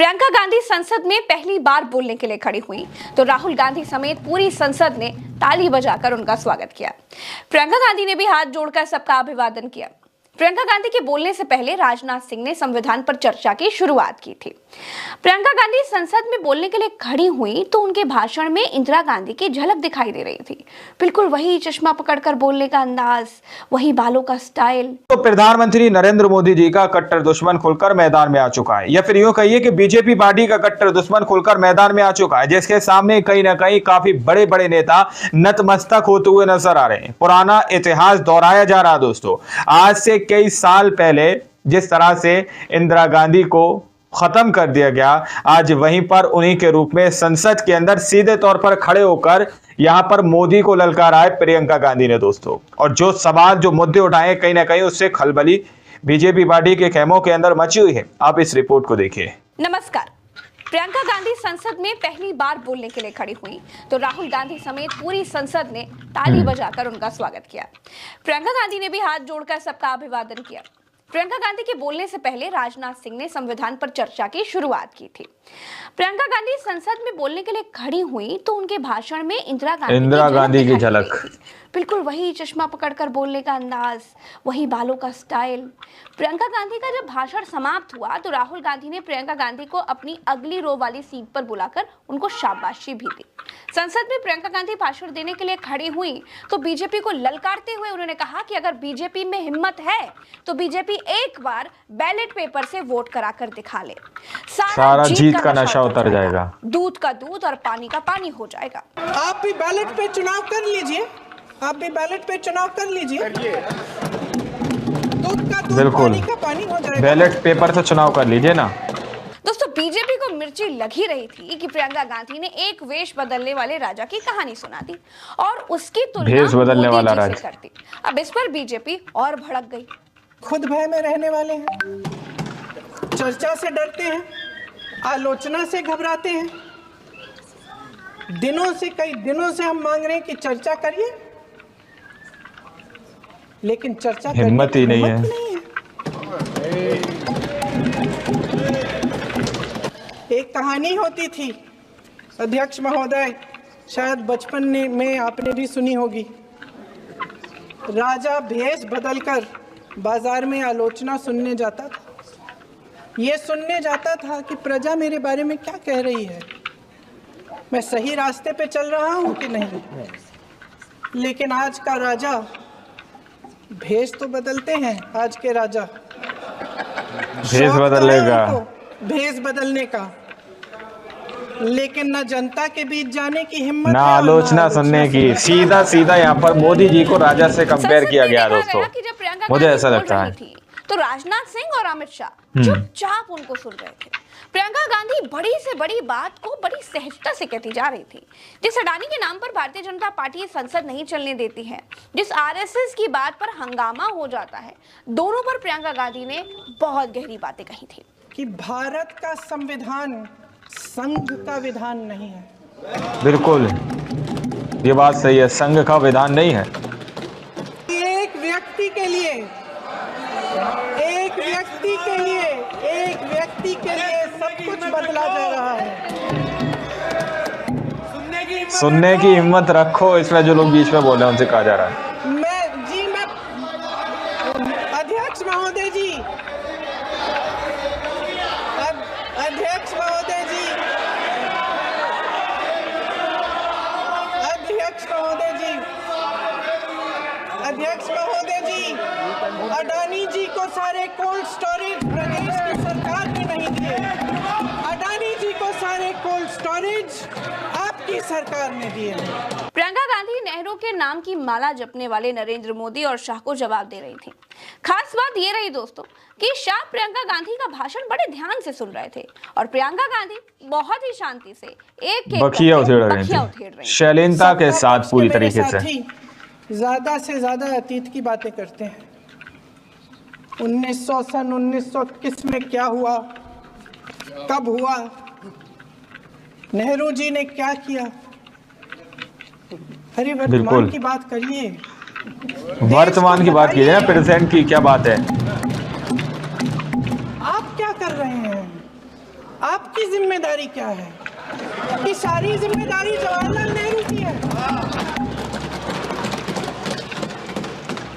प्रियंका गांधी संसद में पहली बार बोलने के लिए खड़ी हुई तो राहुल गांधी समेत पूरी संसद ने ताली बजाकर उनका स्वागत किया। प्रियंका गांधी ने भी हाथ जोड़कर सबका अभिवादन किया। प्रियंका गांधी के बोलने से पहले राजनाथ सिंह ने संविधान पर चर्चा की शुरुआत की थी। प्रियंका गांधी संसद में बोलने के लिए खड़ी हुई तो उनके भाषण में इंदिरा गांधी की झलक दिखाई दे रही थी। बिल्कुल वही चश्मा पकड़कर बोलने का अंदाज, वही बालों का स्टाइल। तो प्रधानमंत्री नरेंद्र मोदी जी का कट्टर दुश्मन खुलकर मैदान में आ चुका है, या फिर यूं कहिए कि बीजेपी पार्टी का कट्टर दुश्मन खुलकर मैदान में आ चुका है, जिसके सामने कहीं ना कहीं काफी बड़े बड़े नेता नतमस्तक होते हुए नजर आ रहे हैं। पुराना इतिहास दोहराया जा रहा है दोस्तों। आज से कई साल पहले जिस तरह से इंदिरा गांधी को खत्म कर दिया गया, आज वहीं पर उन्हीं के रूप में संसद के अंदर सीधे तौर पर खड़े होकर यहां पर मोदी को ललकारा है प्रियंका गांधी ने दोस्तों। और जो सवाल जो मुद्दे उठाए कहीं ना कहीं उससे खलबली बीजेपी पार्टी के खेमों के अंदर मची हुई है। आप इस रिपोर्ट को देखिए। नमस्कार। प्रियंका गांधी संसद में पहली बार बोलने के लिए खड़ी हुई तो राहुल गांधी समेत पूरी संसद ने ताली बजाकर उनका स्वागत किया। प्रियंका गांधी ने भी हाथ जोड़कर सबका अभिवादन किया। प्रियंका गांधी के बोलने से पहले राजनाथ सिंह ने संविधान पर चर्चा की शुरुआत की थी। प्रियंका गांधी संसद में बोलने के लिए खड़ी हुई तो उनके भाषण में इंदिरा गांधी की झलक, बिल्कुल वही चश्मा पकड़कर बोलने का अंदाज, वही बालों का स्टाइल। प्रियंका गांधी का जब भाषण समाप्त हुआ तो राहुल गांधी ने प्रियंका गांधी को अपनी अगली रो वाली सीट पर बुलाकर उनको शाबाशी भी दी। संसद में प्रियंका गांधी भाषण देने के लिए खड़ी हुई तो बीजेपी को ललकारते हुए उन्होंने कहा कि अगर बीजेपी में हिम्मत है तो बीजेपी एक बार बैलेट पेपर से वोट कराकर दिखा ले, सारा जीत का नशा उतर जाएगा, दूध का दूध और पानी का पानी हो जाएगा। आप भी बैलेट पे चुनाव कर लीजिए, आप भी बैलेट पे चुनाव कर लीजिए, दूध का दूध पानी का पानी हो जाएगा। बैलेट पेपर से चुनाव कर लीजिए ना दोस्तों। बीजेपी को मिर्ची लग ही रही थी कि प्रियंका गांधी ने एक वेश बदलने वाले राजा की कहानी सुना दी और उसकी तुलना मोदी जी से करती। अब इस पर बीजेपी और भड़क गई। खुद भय में रहने वाले हैं, चर्चा से डरते हैं, आलोचना से घबराते हैं। कई दिनों से हम मांग रहे हैं कि चर्चा करिए, लेकिन चर्चा हिम्मत ही नहीं है। एक कहानी होती थी अध्यक्ष महोदय, शायद बचपन में आपने भी सुनी होगी। राजा भेष बदलकर बाजार में आलोचना सुनने जाता था। ये सुनने जाता था कि प्रजा मेरे बारे में क्या कह रही है, मैं सही रास्ते पे चल रहा हूँ कि नहीं। लेकिन आज का राजा, भेष तो बदलते हैं आज के राजा, भेष बदलेगा, भेष बदलने का, लेकिन न जनता के बीच जाने की हिम्मत, ना आलोचना सुनने की। सीधा सीधा यहाँ पर मोदी जी को राजा से कंपेयर किया गया दोस्तों। मुझे ऐसा लगता है तो राजनाथ सिंह और अमित शाह चुपचाप उनको सुन रहे थे। प्रियंका गांधी बड़ी से बड़ी बात को बड़ी सहजता से कहती जा रही थी। जिस अडानी के नाम पर भारतीय जनता पार्टी संसद नहीं चलने देती है, जिस आरएसएस की बात पर हंगामा हो जाता है, दोनों पर प्रियंका गांधी ने बहुत गहरी बातें कही थी कि भारत का संविधान संघ का विधान नहीं है। बिल्कुल ये बात सही है, संघ का विधान नहीं है। एक व्यक्ति के लिए सब कुछ बदला जा रहा है। सुनने की हिम्मत रखो, इसमें जो लोग बीच में बोले उनसे कहा जा रहा है। मैं अध्यक्ष महोदय जी, अध्यक्ष महोदय जी, अडानी जी को सारे कोल्ड स्टोरेज प्रदेश की सरकार ने नहीं दिए। अडानी जी को सारे कोल्ड स्टोरेज आपकी सरकार ने दिए। प्रियंका गांधी नेहरू के नाम की माला जपने वाले नरेंद्र मोदी और शाह को जवाब दे रही थी। खास बात ये रही दोस्तों कि शाह प्रियंका गांधी का भाषण बड़े ध्यान से सुन रहे थे और प्रियंका गांधी बहुत ही शांति से एक बखिया उधेड़ रहे, शैलीनता के साथ पूरी तरीके से। ज्यादा से ज्यादा अतीत की बातें करते हैं। 1921 में क्या हुआ, कब हुआ, नेहरू जी ने क्या किया। अरे वर्तमान की बात करिए, वर्तमान की बात कीजिए ना, प्रेजेंट की क्या बात है। आप क्या कर रहे हैं? आपकी जिम्मेदारी क्या है? कि सारी जिम्मेदारी जवाहरलाल नेहरू की है।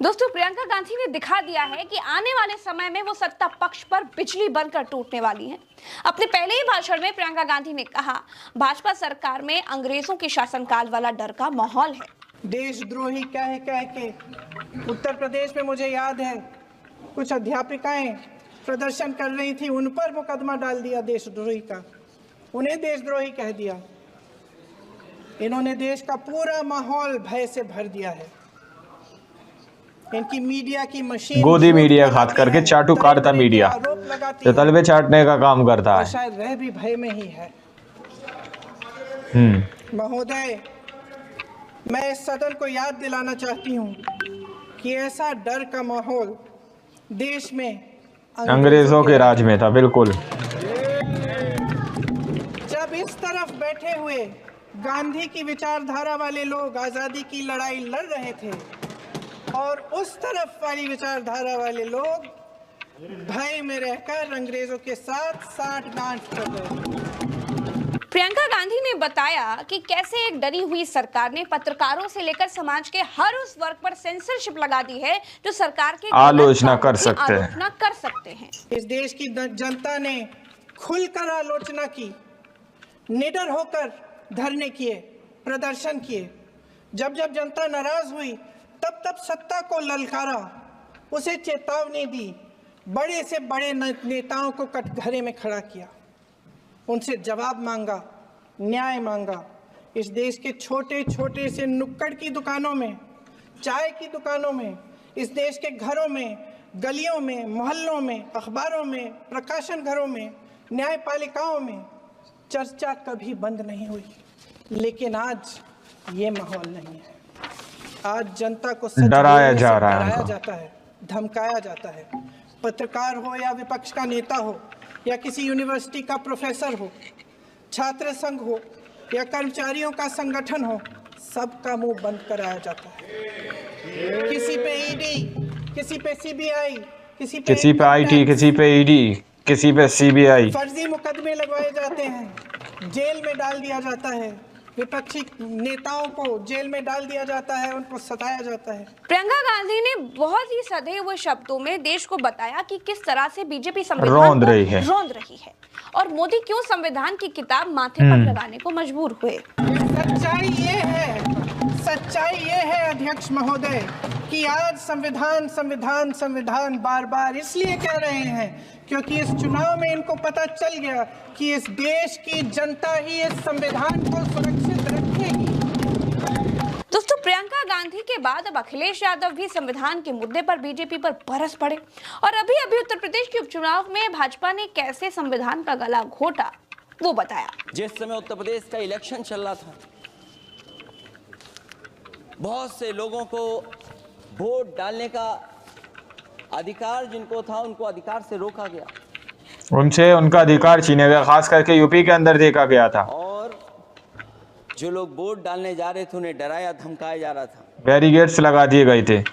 दोस्तों, प्रियंका गांधी ने दिखा दिया है कि आने वाले समय में वो सत्ता पक्ष पर बिजली बनकर टूटने वाली हैं। अपने पहले ही भाषण में प्रियंका गांधी ने कहा, भाजपा सरकार में अंग्रेजों के शासनकाल वाला डर का माहौल है। देशद्रोही कह के उत्तर प्रदेश में मुझे याद है कुछ अध्यापिकाएं प्रदर्शन कर रही थी, उन पर मुकदमा डाल दिया देशद्रोही का, उन्हें देशद्रोही कह दिया। इन्होंने देश का पूरा माहौल भय से भर दिया है। इनकी मीडिया की मशीन गोदी मीडिया खास करके चाटुकारिता मीडिया जो तलबे चाटने का काम करता है, शायद वह भी भय में ही है। महोदय, मैं इस सदन को याद दिलाना चाहती हूँ कि ऐसा डर का माहौल देश में अंग्रेजों के राज में था। बिल्कुल। जब इस तरफ बैठे हुए गांधी की विचारधारा वाले लोग आजादी की लड़ाई लड़ रहे थे और उस तरफ वाली विचारधारा वाले लोग भय में रहकर अंग्रेजों के साथ साठगांठ कर रहे थे। प्रियंका गांधी ने बताया कि कैसे एक डरी हुई सरकार ने पत्रकारों से लेकर समाज के हर उस वर्ग पर सेंसरशिप लगा दी है जो सरकार के आलोचना कर सकते हैं। इस देश की जनता ने खुलकर आलोचना की, निडर होकर धरने किए, प्रदर्शन किए। जब जब जनता नाराज हुई तब तब सत्ता को ललकारा, उसे चेतावनी दी, बड़े से बड़े नेताओं को कटघरे में खड़ा किया, उनसे जवाब मांगा, न्याय मांगा। इस देश के छोटे छोटे से नुक्कड़ की दुकानों में, चाय की दुकानों में, इस देश के घरों में, गलियों में, मोहल्लों में, अखबारों में, प्रकाशन घरों में, न्यायपालिकाओं में चर्चा कभी बंद नहीं हुई। लेकिन आज ये माहौल नहीं है। आज जनता को डराया जा रहा है, डराया जाता है, धमकाया जाता है। पत्रकार हो या विपक्ष का नेता हो या किसी यूनिवर्सिटी का प्रोफेसर हो, छात्र संघ हो या कर्मचारियों का संगठन हो, सबका मुंह बंद कराया जाता है। किसी पे ईडी, किसी पे सीबीआई, किसी पे आईटी, किसी पे ईडी, किसी पे सीबीआई, फर्जी मुकदमे लगवाए जाते हैं, जेल में डाल दिया जाता है। विपक्षी नेताओं को जेल में डाल दिया जाता है, उनको सताया जाता है। प्रियंका गांधी ने बहुत ही सधे हुए शब्दों में देश को बताया कि किस तरह से बीजेपी संविधान रौंद रही है और मोदी क्यों संविधान की किताब माथे पर लगाने को मजबूर हुए। सच्चाई ये है अध्यक्ष महोदय कि आज संविधान संविधान संविधान बार बार इसलिए कह रहे हैं क्योंकि इस चुनाव में इनको पता चल गया कि इस देश की जनता ही इस संविधान को सुरक्षित रखेगी। दोस्तों, प्रियंका गांधी के बाद अब अखिलेश यादव भी संविधान के मुद्दे पर बीजेपी पर बरस पड़े और अभी उत्तर प्रदेश के उपचुनाव में भाजपा ने कैसे संविधान का गला घोटा वो बताया। जिस समय उत्तर प्रदेश का इलेक्शन चल रहा था, बहुत से लोगों को वोट डालने का अधिकार जिनको था उनको अधिकार से रोका गया, उनसे उनका अधिकार छीना गया, खास करके यूपी के अंदर देखा गया था। और जो लोग वोट डालने जा रहे थे उन्हें डराया धमकाया जा रहा था, बैरिकेड्स लगा दिए गए थे,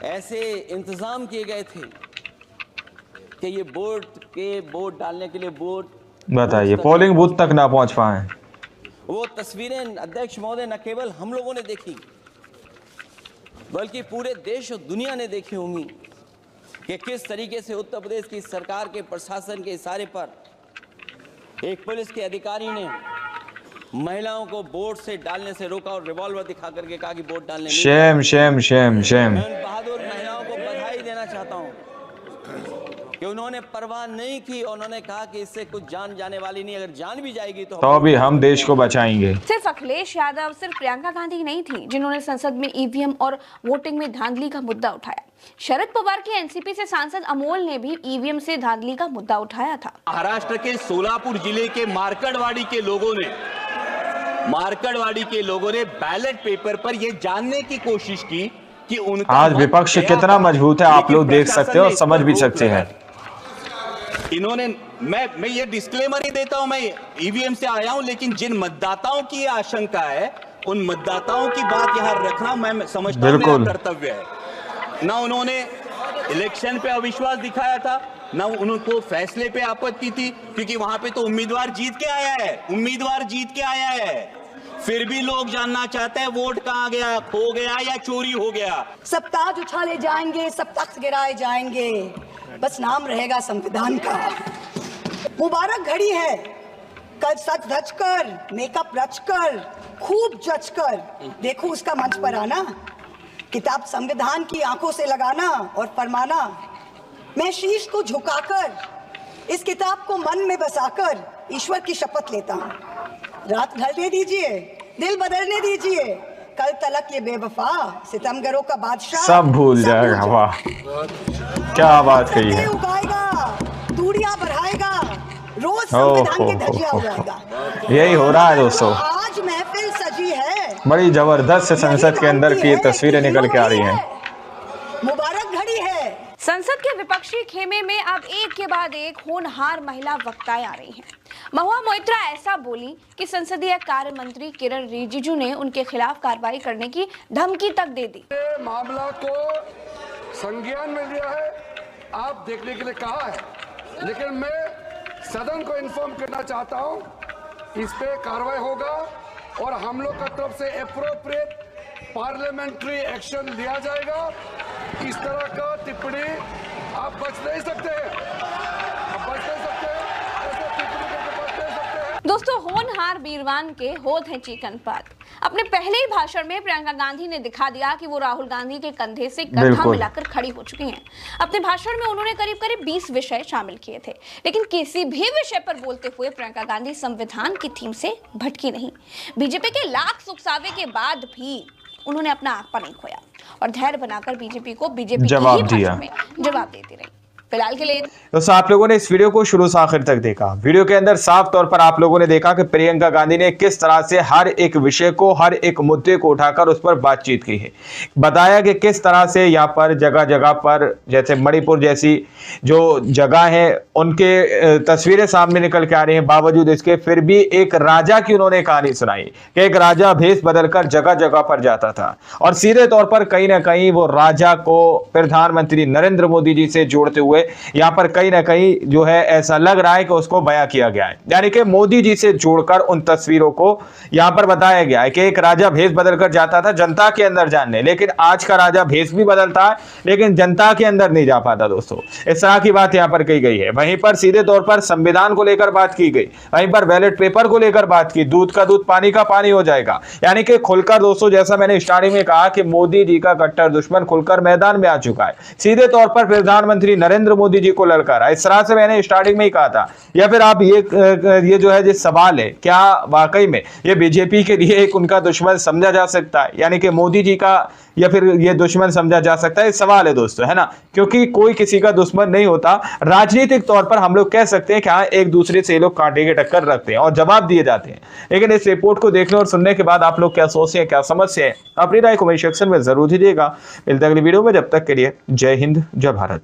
ऐसे इंतजाम किए गए थे कि ये वोट डालने के लिए बताइए पोलिंग बूथ तक ना पहुंच पाए। वो तस्वीरें अध्यक्ष महोदय न केवल हम लोगों ने देखी बल्कि पूरे देश और दुनिया ने देखी होंगी कि किस तरीके से उत्तर प्रदेश की सरकार के प्रशासन के इशारे पर एक पुलिस के अधिकारी ने महिलाओं को वोट से डालने से रोका और रिवॉल्वर दिखा करके कहा कि वोट डालने शेम शेम शेम शेम। मैं उन बहादुर महिलाओं को बधाई देना चाहता हूं कि उन्होंने परवाह नहीं की। उन्होंने कहा कि इससे कुछ जान जाने वाली नहीं, अगर जान भी जाएगी तो भी हम देश को बचाएंगे। सिर्फ अखिलेश यादव, सिर्फ प्रियंका गांधी नहीं थी जिन्होंने संसद में ईवीएम और वोटिंग में धांधली का मुद्दा उठाया। शरद पवार के एनसीपी से सांसद अमोल ने भी ईवीएम से धांधली का मुद्दा उठाया था। महाराष्ट्र के सोलापुर जिले के मार्कड़वाड़ी के लोगों ने बैलेट पेपर पर यह जानने की कोशिश की कि उनका आज विपक्ष कितना मजबूत है, आप लोग देख सकते हो और समझ भी सकते हैं। इन्होंने मैं ये डिस्क्लेमर ही देता हूं, मैं ईवीएम से आया हूं, लेकिन जिन मतदाताओं की आशंका है उन मतदाताओं की बात यहां रखना मैं समझता हूं मेरा कर्तव्य है। ना उन्होंने इलेक्शन पे अविश्वास दिखाया था, ना उनको फैसले पे आपत्ति थी, क्योंकि वहां पे तो उम्मीदवार जीत के आया है, उम्मीदवार जीत के आया है। फिर भी लोग जानना चाहते हैं वोट कहां गया, खो गया या चोरी हो गया। सब ताज उछाले जाएंगे, सब तख्त गिराए जाएंगे, बस नाम रहेगा संविधान का। मुबारक घड़ी है, कल सच धज कर, मेकअप रच कर, खूब जच कर देखो उसका मंच पर आना, किताब संविधान की आंखों से लगाना और फरमाना, मैं शीश को झुकाकर इस किताब को मन में बसाकर ईश्वर की शपथ लेता हूँ। रात ढलने दीजिए, दिल बदलने दीजिए, कल तलक ये बेवफा सितमगरों का बादशाह सब भूल जाएगा। वाह, क्या बात कही है। उगाएगा, दूरियां बढ़ाएगा, रोज संविधान के धजिया उड़ाएगा। यही हो रहा है दोस्तों, आज महफिल सजी है, बड़ी जबरदस्त संसद के अंदर की ये तस्वीरें निकल के आ रही हैं। मुबारक घड़ी है। संसद के विपक्षी खेमे में अब एक के बाद एक होनहार महिला वक्ताएं आ रही हैं। महुआ मोइत्रा ऐसा बोली कि संसदीय कार्य मंत्री किरण रिजिजू ने उनके खिलाफ कार्रवाई करने की धमकी तक दे दी। मामला को संज्ञान में लिया है, आप देखने के लिए कहा है, लेकिन मैं सदन को इन्फॉर्म करना चाहता हूं, इस पे कार्रवाई होगा और हम लोग का तरफ से एप्रोप्रिएट पार्लियामेंट्री एक्शन लिया जाएगा। इस तरह का टिप्पणी आप बच नहीं सकते हैं, आप बच नहीं सकते हैं, ऐसे टिप्पणी करके बच नहीं सकते हैं। दोस्तों, होनहार बीरवान के होत है चिकन पात। अपने पहले ही भाषण में प्रियंका गांधी ने दिखा दिया कि वो राहुल गांधी के कंधे से कंधा मिलाकर खड़ी हो चुकी हैं। अपने भाषण में उन्होंने करीब करीब 20 विषय शामिल किए थे, लेकिन किसी भी विषय पर बोलते हुए प्रियंका गांधी संविधान की थीम से भटकी नहीं। बीजेपी के लाख सुखसावे के बाद भी उन्होंने अपना आंकड़ा नहीं खोया और धैर्य बनाकर बीजेपी को बीजेपी जवाब दिया, जवाब देती रही। फिलहाल के लिए दोस्तों, आप लोगों ने इस वीडियो को शुरू से आखिर तक देखा। वीडियो के अंदर साफ तौर पर आप लोगों ने देखा कि प्रियंका गांधी ने किस तरह से हर एक विषय को, हर एक मुद्दे को उठाकर उस पर बातचीत की है। बताया कि किस तरह से यहाँ पर जगह जगह पर, जैसे मणिपुर जैसी जो जगह है, उनके तस्वीरें सामने निकल के आ रही हैं, बावजूद इसके फिर भी एक राजा की उन्होंने कहानी सुनाई कि एक राजा भेष बदलकर जगह जगह पर जाता था और सीधे तौर पर कहीं ना कहीं वो राजा को प्रधानमंत्री नरेंद्र मोदी जी से जोड़ते हुए यहां पर कहीं ना कहीं जो है ऐसा लग रहा है कि उसको बयां किया गया है, यानी कि मोदी जी से जोड़कर उन तस्वीरों को यहां पर बताया गया है कि एक राजा भेष बदलकर जाता था जनता के अंदर जानने, लेकिन आज का राजा भेष भी बदलता है लेकिन जनता के अंदर नहीं जा पाता। दोस्तों, इस तरह की बात यहां पर कही गई है। वहीं पर सीधे तौर पर संविधान को लेकर बात की गई, वहीं पर बैलेट पेपर को लेकर बात की, दूध का दूध पानी का पानी हो जाएगा, यानी कि खुलकर दोस्तों, जैसा मैंने स्टार्टिंग में कहा कि मोदी जी का कट्टर दुश्मन खुलकर मैदान में आ चुका है। सीधे तौर पर प्रधानमंत्री नरेंद्र मोदी जी को ललकारा, इस तरह से मैंने स्टार्टिंग में ही कहा था। या फिर आप ये जो है जिस सवाल है, क्या वाकई में ये बीजेपी के लिए एक उनका दुश्मन समझा जा सकता है, यानी कि मोदी जी का, या फिर ये दुश्मन समझा जा सकता है? इस सवाल है दोस्तों, है ना, क्योंकि कोई किसी का दुश्मन नहीं होता। राजनीतिक तौर पर हम लोग कह सकते हैं कि हाँ, एक दूसरे से ये लोग कांटे की टक्कर रखते हैं और जवाब दिए जाते हैं। लेकिन इस रिपोर्ट को देखने और सुनने के बाद आप लोग क्या सोचते हैं, क्या समझते हैं, अपनी राय कमेंट सेक्शन में जरूर दीजिएगा। मिलते अगली वीडियो में, जब तक के लिए जय हिंद, जय भारत।